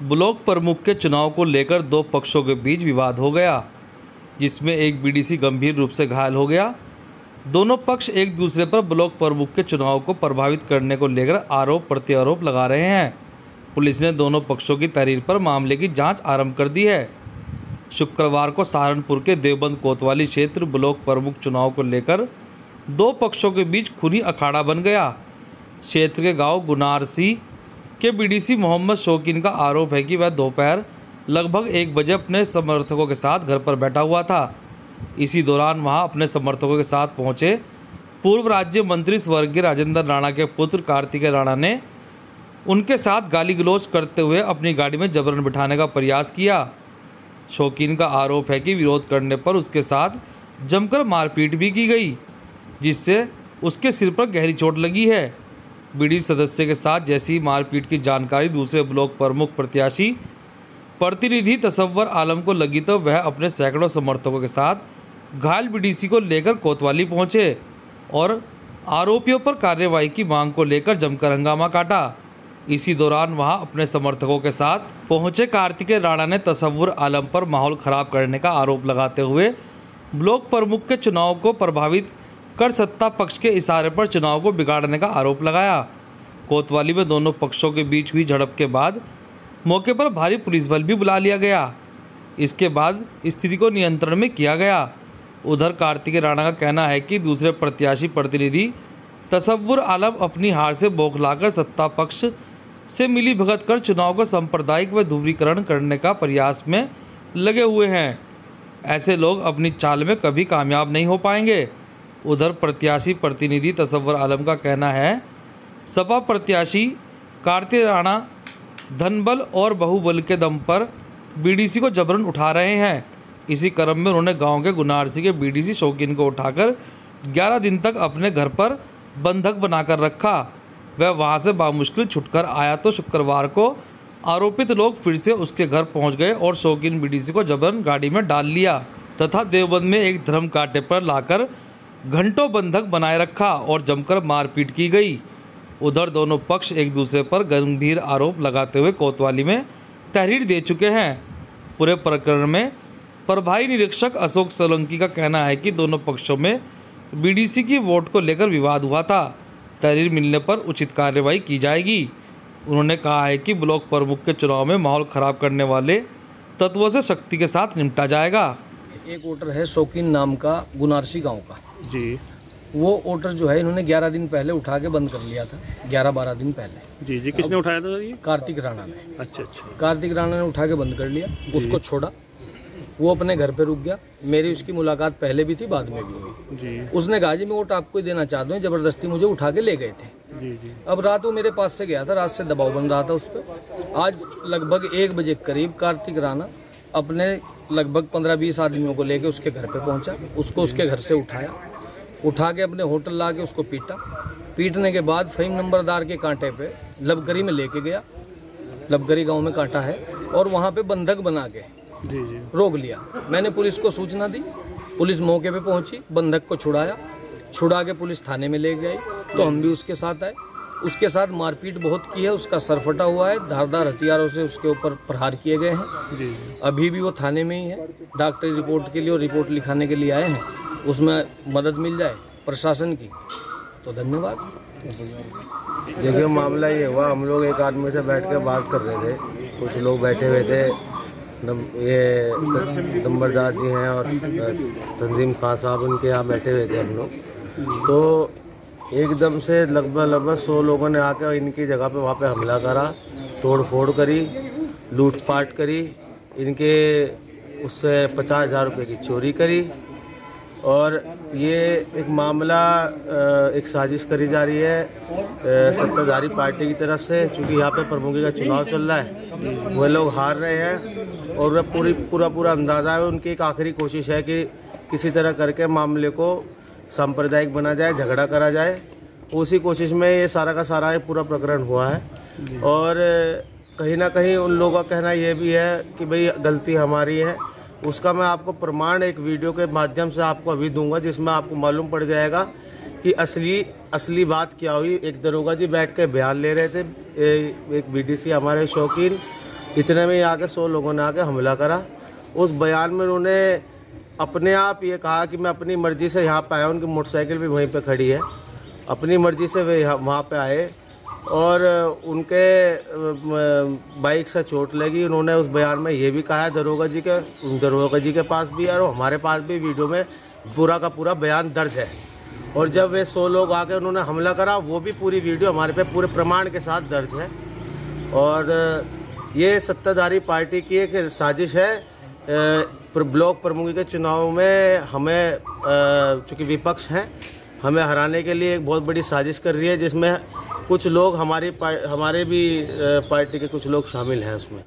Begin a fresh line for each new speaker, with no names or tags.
Block प्रमुख के चुनाव को लेकर दो पक्षों के बीच विवाद हो गया, जिसमें एक बीडीसी गंभीर रूप से घायल हो गया। दोनों पक्ष एक दूसरे पर ब्लॉक प्रमुख के चुनाव को प्रभावित करने को लेकर आरोप प्रत्यारोप लगा रहे हैं। पुलिस ने दोनों पक्षों की तहरीर पर मामले की जांच आरंभ कर दी है। शुक्रवार को सहारनपुर के देवबंद कोतवाली क्षेत्र ब्लॉक प्रमुख चुनाव को लेकर दो पक्षों के बीच खूनी अखाड़ा बन गया। क्षेत्र के गांव गुनारसी के बीडीसी मोहम्मद शौकीन का आरोप है कि वह दोपहर लगभग 1 बजे अपने समर्थकों के साथ घर पर बैठा हुआ था। इसी दौरान वहां अपने समर्थकों के साथ पहुंचे पूर्व राज्य मंत्री स्वर्गीय राजेंद्र राणा के पुत्र कार्तिकेय राणा ने उनके साथ गाली गलौज करते हुए अपनी गाड़ी में जबरन बिठाने का प्रयास किया। शौकीन का आरोप है कि विरोध करने पर उसके साथ जमकर मारपीट भी की गई, जिससे उसके सिर पर गहरी चोट लगी है। बीडीसी सदस्य के साथ जैसी मारपीट की जानकारी दूसरे ब्लॉक प्रमुख प्रत्याशी प्रतिनिधि तसव्वुर आलम को लगी तो वह अपने सैकड़ों समर्थकों के साथ घायल बीडीसी को लेकर कोतवाली पहुंचे और आरोपियों पर कार्रवाई की मांग को लेकर जमकर हंगामा काटा। इसी दौरान वहां अपने समर्थकों के साथ पहुंचे कार्तिकेय राणा ने तसव्वुर आलम पर माहौल खराब करने का आरोप लगाते हुए ब्लॉक प्रमुख के चुनाव को प्रभावित कर सत्ता पक्ष के इशारे पर चुनाव को बिगाड़ने का आरोप लगाया। कोतवाली में दोनों पक्षों के बीच हुई झड़प के बाद मौके पर भारी पुलिस बल भी बुला लिया गया। इसके बाद स्थिति को नियंत्रण में किया गया। उधर कार्तिकेय राणा का कहना है कि दूसरे प्रत्याशी प्रतिनिधि तसव्वुर आलम अपनी हार से बौखलाकर सत्ता पक्ष से मिली भगत कर चुनाव को सांप्रदायिक व ध्रुवीकरण करने का प्रयास में लगे हुए हैं। ऐसे लोग अपनी चाल में कभी कामयाब नहीं हो पाएंगे। उधर प्रत्याशी प्रतिनिधि तसव्वुर आलम का कहना है, सपा प्रत्याशी कार्तिकेय राणा धनबल और बाहुबल के दम पर बीडीसी को जबरन उठा रहे हैं। इसी क्रम में उन्होंने गांव के गुनारसी के बीडीसी शौकीन को उठाकर 11 दिन तक अपने घर पर बंधक बनाकर रखा। वह वहां से बामुश्किल छुटकर आया तो शुक्रवार को आरोपित लोग फिर से उसके घर पहुंच गए और शौकीन बीडीसी को जबरन गाड़ी में डाल लिया तथा देवबंद में एक धर्म कांटे पर लाकर घंटों बंधक बनाए रखा और जमकर मारपीट की गई। उधर दोनों पक्ष एक दूसरे पर गंभीर आरोप लगाते हुए कोतवाली में तहरीर दे चुके हैं। पूरे प्रकरण में प्रभारी निरीक्षक अशोक सोलंकी का कहना है कि दोनों पक्षों में बीडीसी की वोट को लेकर विवाद हुआ था। तहरीर मिलने पर उचित कार्रवाई की जाएगी। उन्होंने कहा है कि ब्लॉक प्रमुख के चुनाव में माहौल खराब करने वाले तत्वों से सख्ती के साथ निपटा जाएगा।
एक वोटर है शौकीन नाम का, गुनारसी गांव का
जी।
वो वोटर जो है इन्होंने 11 दिन पहले उठा के बंद कर लिया था, 11-12 दिन पहले।
जी जी। किसने उठाया था ये?
कार्तिक राणा ने।
अच्छा अच्छा।
कार्तिक राणा ने उठा के बंद कर लिया, उसको छोड़ा, वो अपने घर पे रुक गया। मेरी उसकी मुलाकात पहले भी थी, बाद में भी हुई
जी।
उसने कहा जी मैं वोट आपको ही देना चाहता हूँ, जबरदस्ती मुझे उठा के ले गए थे
जी जी।
अब रात वो मेरे पास से गया था, रात से दबाव बन रहा था उस पर। आज लगभग 1 बजे करीब कार्तिक राणा अपने लगभग 15-20 आदमियों को लेके उसके घर पे पहुंचा, उसको उसके घर से उठा के अपने होटल ला के उसको पीटा। पीटने के बाद फहीम नंबरदार के कांटे पे लबगरी में लेके गया, लबगरी गांव में कांटा है, और वहां पे बंधक बना के
जी जी
रोक लिया। मैंने पुलिस को सूचना दी, पुलिस मौके पे पहुंची, बंधक को छुड़ा के पुलिस थाने में ले गई, तो हम भी उसके साथ आए। उसके साथ मारपीट बहुत की है, उसका सर फटा हुआ है, धारदार हथियारों से उसके ऊपर प्रहार किए गए हैं।
जी।
अभी भी वो थाने में ही है, डॉक्टरी रिपोर्ट के लिए और रिपोर्ट लिखाने के लिए आए हैं। उसमें मदद मिल जाए प्रशासन की तो धन्यवाद।
देखिए मामला ये हुआ, हम लोग एक आदमी से बैठ के बात कर रहे थे, कुछ लोग बैठे हुए थे, ये नंबरदार जी हैं और तंजीम खान साहब, उनके यहाँ बैठे हुए थे हम लोग। तो एकदम से लगभग 100 लोगों ने आकर इनकी जगह पे वहाँ पे हमला करा, तोड़ फोड़ करी, लूटपाट करी, इनके उससे 50,000 रुपये की चोरी करी। और ये एक मामला एक साजिश करी जा रही है सत्ताधारी पार्टी की तरफ से, चूँकि यहाँ पे प्रमुखी का चुनाव चल रहा है, वो लोग हार रहे हैं और वह पूरा अंदाज़ा है, उनकी एक आखिरी कोशिश है कि किसी तरह करके मामले को सांप्रदायिक बना जाए, झगड़ा करा जाए। उसी कोशिश में ये सारा का सारा पूरा प्रकरण हुआ है। और कहीं ना कहीं उन लोगों का कहना ये भी है कि भाई गलती हमारी है। उसका मैं आपको प्रमाण एक वीडियो के माध्यम से आपको अभी दूंगा, जिसमें आपको मालूम पड़ जाएगा कि असली बात क्या हुई। एक दरोगा जी बैठ के बयान ले रहे थे, एक बीडीसी हमारे शौकीन, इतने में ही आके 100 लोगों ने आके हमला करा। उस बयान में उन्होंने अपने आप ये कहा कि मैं अपनी मर्जी से यहाँ पे आया, उनकी मोटरसाइकिल भी वहीं पे खड़ी है, अपनी मर्जी से वे वहाँ पे आए और उनके बाइक से चोट लगी। उन्होंने उस बयान में ये भी कहा है दरोगा जी के पास भी और हमारे पास भी वीडियो में पूरा का पूरा बयान दर्ज है। और जब वे 100 लोग आके उन्होंने हमला करा, वो भी पूरी वीडियो हमारे पे पूरे प्रमाण के साथ दर्ज है। और ये सत्ताधारी पार्टी की एक साजिश है। ब्लॉक प्रमुख के चुनाव में हमें चूँकि विपक्ष हैं, हमें हराने के लिए एक बहुत बड़ी साजिश कर रही है, जिसमें कुछ लोग हमारे भी पार्टी के कुछ लोग शामिल हैं उसमें।